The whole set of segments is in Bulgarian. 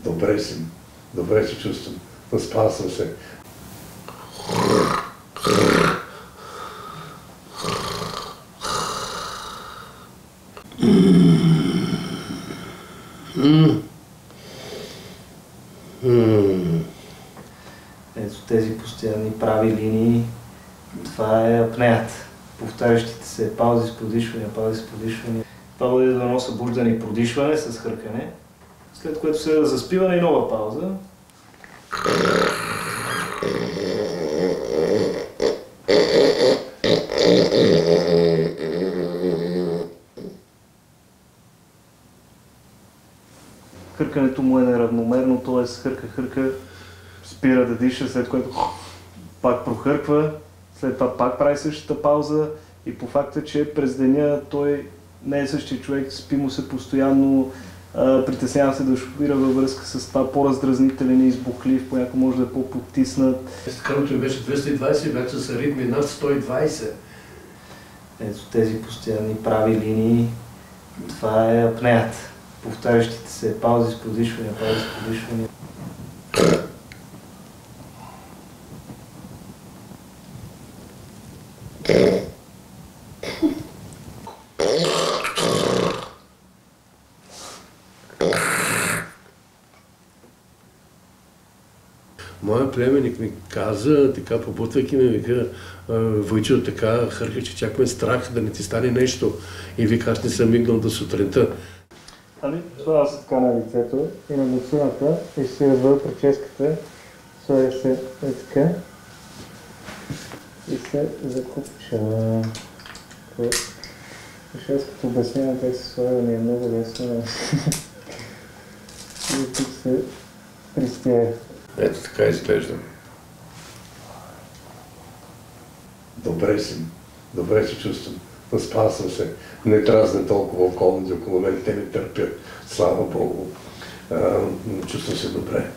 Добре се чувствам. Наспал съм се. Ето тези постоянни прави линии, това е апнеята. Повтарящите се паузи с продишване. Това води до едно събуждане и продишване с хъркане, след което следва заспиване и нова пауза. Хъркането му е неравномерно, т.е. хърка, спира да диша, след което пак прохърква, след това пак прави същата пауза и по факта, че през деня той не е същия човек, спи му се постоянно, притеснява се да шофира във връзка с това, по-раздразнителен и избухлив, понякога може да е по-потиснат. Скърното беше 220, вече са ритми над 120. Ето тези постоянни прави линии, това е апнеята. Повтарящите се паузи с продишване. Моя племенник ми каза, така побутвайки ме, вика, Войчо, така хърка, че чак ме страх да не ти стане нещо. И вика, аз не съм мигнал до сутринта. Слага се така на лицето и на бутсуната и ще си развърва прическата. Слага се така и се закупчава. Аз като обяснявам как се слага, ми е много лесно. И тук се пристяга. Ето така изглежда. Добре се чувствам. Наспал съм се. Не дразня толкова околните около мен. Те не търпят. Слава Богу. Чувствам се добре.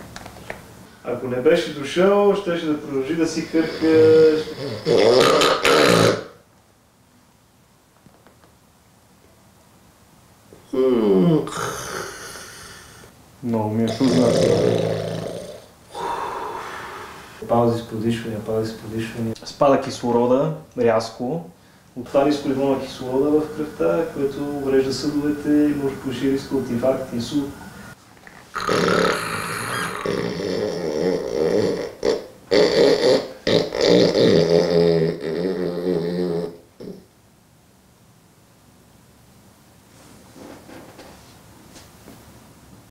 Ако не беше дошъл, щеше да продължи да си хърка. Много ми е познато. Паузи с продишване. Спада кислорода рязко. От това ниско ниво на кислорода в кръвта, което уврежда съдовете и може да повиши риска от инфаркт, инсулт.